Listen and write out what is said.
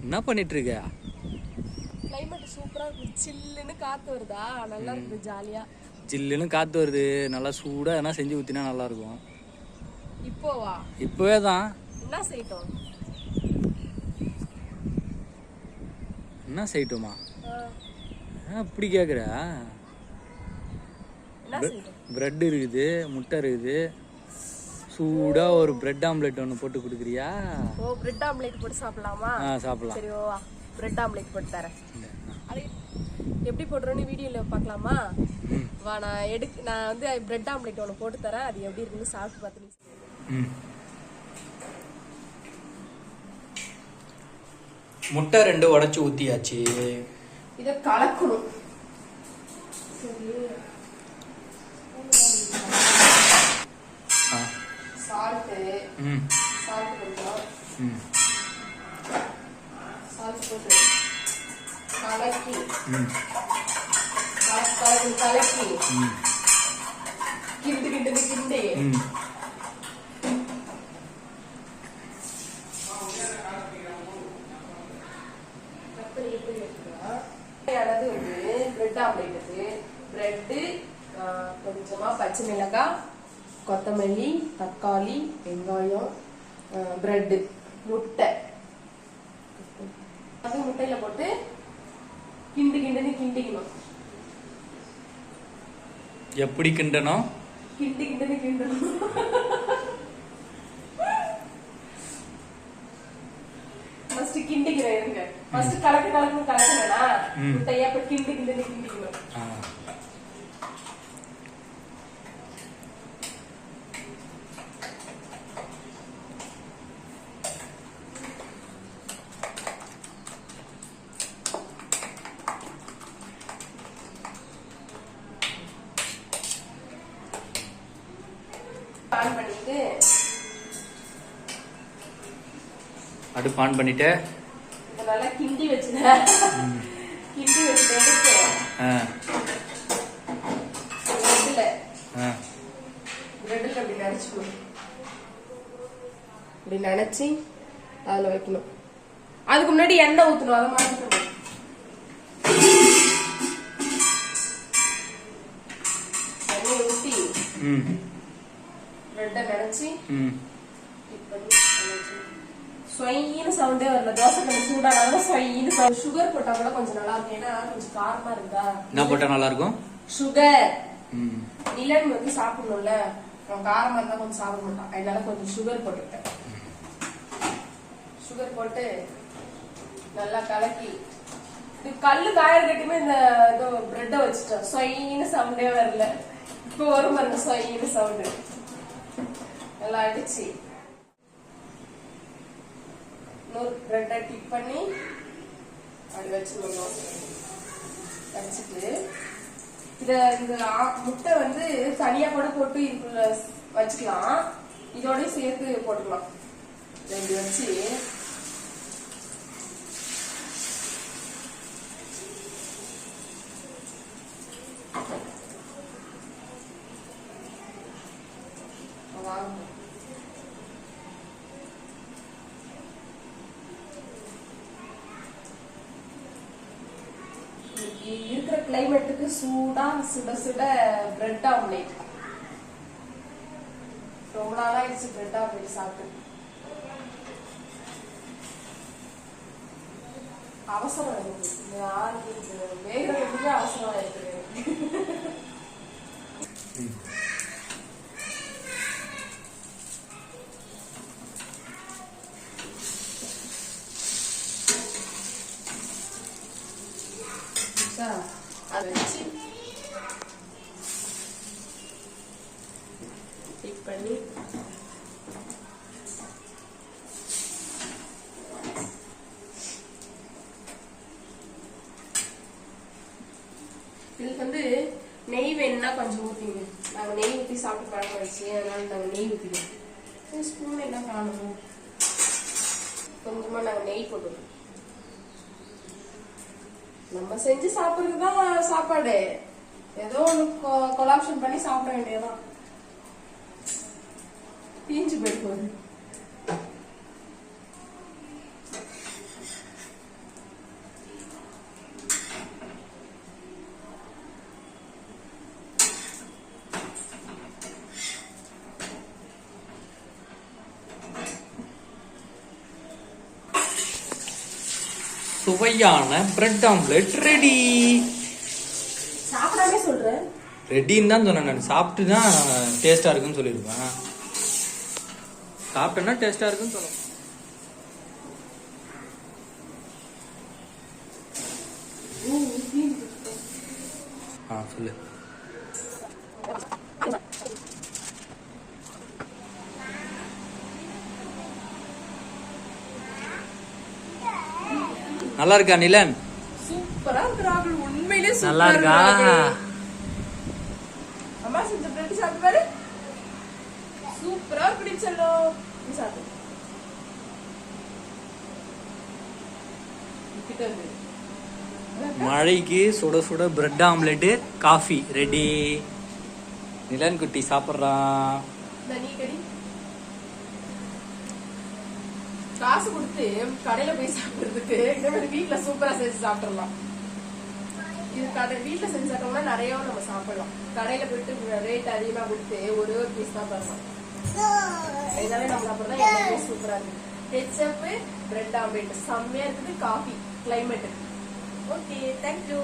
என்ன பண்ணிட்டு இருக்க? கிளைமேட் சூப்பரா இருக்கு. சில்லுன்னு காத்து வருதா, நல்லா இருக்கு. ஜாலியா ஜில்லுன்னு காத்து வருது. நல்லா சூடா எதனா செஞ்சு ஊத்தினா நல்லா இருக்கும். இப்போவா? இப்பவே தான். என்ன செய்யட்டும்? என்ன செய்யட்டுமா? அப்படி கேக்குற? பிரெட் இருக்குது, முட்டை இருக்குது. சூடா ஒரு பிரெட் ஆம்லெட் ஒன்று போட்டு கொடுக்குறியா? ஓ, பிரெட் ஆம்லெட் போட்டு சாப்பிடலாமா? சாப்பிடலாம். சரி, ஓவா, பிரெட் ஆம்லெட் போட்டு தரேன். எப்படி போடுறோன்னு வீடியோல பார்க்கலாமா? வா, நான் வந்து பிரெட் ஆம்லெட் ஒன்று போட்டு தரேன். அது எப்படி இருக்குன்னு சாப்பிட்டு பார்த்து. முட்டை 2 உடைச்சு ஊத்தியாச்சு. இத கலக்கணும். சரி, சால்ட் கொஞ்சம் சால்ட் போட்டு கலக்கி கலக்கி கிண்டி பிரெட் ஆம்லேட்டுக்கு பிரெட்டு, கொஞ்சமா பச்சை மிளகாய், கொத்தமல்லி, தக்காளி, வெங்காயம், பிரெட்டு, முட்டை. அது முட்டையில போட்டு கிண்டிக்கணும். எப்படி கிண்டணும்? கிண்டணும். ஃபர்ஸ்ட் கிண்டிக்கிறேன் இருங்க. ஃபர்ஸ்ட் கலக்கணும்னா முட்டைய அப்ப கிண்டிக்கணும். அடுப்பு ஆன் பண்ணிட்டு நல்லா கிண்டி வச்சுட்டேன். பிரெட்ல அப்படி நினைச்சுக்கணும். இப்படி நினைச்சு அதுல வைக்கணும். அதுக்கு முன்னாடி எண்ணெய் ஊத்தணும். அதை மாத்திக்கணும். எண்ணெய் ஊத்தி பிரெட்டை நினைச்சு ஸ்வைன்னு சவுண்டே வரல. தோசை கொஞ்சம் சூடானால ஸ்வைன்னு சவுண்ட். சுகர் போட்டா கூட கொஞ்சம் நல்லா இருக்கும். ஏன்னா கொஞ்சம் காரமா இருந்தா. என்ன போட்டா நல்லா இருக்கும்? சுகர். நிலன் வந்து சாப்பிடணும்ல, காரமா இருந்தா கொஞ்சம் சாப்பிட மாட்டான். அதனால கொஞ்சம் சுகர் போட்டுட்டேன். சுகர் போட்டு நல்லா கலக்கி இது கல்லு காயற கட்டியுமே இந்த பிரெட்டை வச்சுட்டேன். ஸ்வைன்னு சவுண்டே வரல. இப்போ வரும் பாருங்க ஸ்வைன்னு சவுண்டு. நல்லா அடிச்சு இன்னொரு பிரெட்டை டிப் பண்ணி அப்படி வச்சுக்கணும். வச்சுட்டு இந்த முட்டை வந்து தனியா கூட போட்டு இதுக்குள்ள வச்சுக்கலாம். இதோட சேர்த்து போட்டுக்கலாம். இப்படி வச்சு இருக்கிற கிளைமேட்டுக்கு சூடா சுட சுட பிரெட் ஆம்லேட். ரொம்ப நாளாயிடுச்சு பிரெட் ஆம்லேட் சாப்பிட்டு. அவசரம் இருக்கு. வேகிறதுக்கு அவசரம் இருக்கு. அதை வச்சு டிப் பண்ணி இதுக்கு வந்து நெய் வேணும்னா கொஞ்சம் ஊத்திங்க. நாங்க நெய் ஊத்தி சாப்பிட்டு பழக்கம் ஆயிடுச்சு. அதனால நாங்க நெய் ஊத்திடுவோம். ஸ்பூன் என்ன காணும், கொஞ்சமா நாங்க நெய் போட்டுவோம். நம்ம செஞ்சு சாப்பிடுறதுதான் சாப்பாடு. ஏதோ ஒண்ணு கொலாப்ஷன் பண்ணி சாப்பிட வேண்டியதான். தீஞ்சு போயிட்டு சுவையான பிரெட் ஆம்லெட் ரெடி. சாப்பிடாமே சொல்றேன். ரெடின்னு தான் சொன்னேன் நான். சாப்பிட்டு தான் டேஸ்டா இருக்குன்னு சொல்லியிருப்பேன். சாப்பிட்டேன்னா டேஸ்டா இருக்குன்னு சொல்லணும். சொல்லு. நல்லா இருக்கா நிலன்? சூப்பரா இருக்கு ராகுல், உண்மையிலேயே நல்லா இருக்கா? அம்மா செஞ்ச பிரெட் சாப்பிட்டு பாரு. சூப்பரா பிடிச்சலோ. நீ சாப்பிடு. கிட்ட வந்து மழைக்கு சுட சுட பிரெட் ஆம்லெட் காஃபி ரெடி. நிலன் குட்டி சாப்பிட்றான். நீ கடி. காசு கொடுத்து கடையில போய் சாப்பிடுறதுக்கு இந்த மாதிரி வீட்டுல சூப்பரா செஞ்சு சாப்பிடலாம். இது கடை வீட்டுல செஞ்சு சாப்பிட்டோம்னா நிறைய நம்ம சாப்பிடலாம். கடையில போயிட்டு ரேட் அதிகமா கொடுத்து ஒரு பீஸ் தான் தரலாம். இதனால நம்ம சாப்பிடலாம். எல்லாமே சூப்பரா இருக்கு. ஹெச்எப் பிரெட் ஆம்லெட் செம்மையா இருக்குது. Coffee climate. Okay, thank you.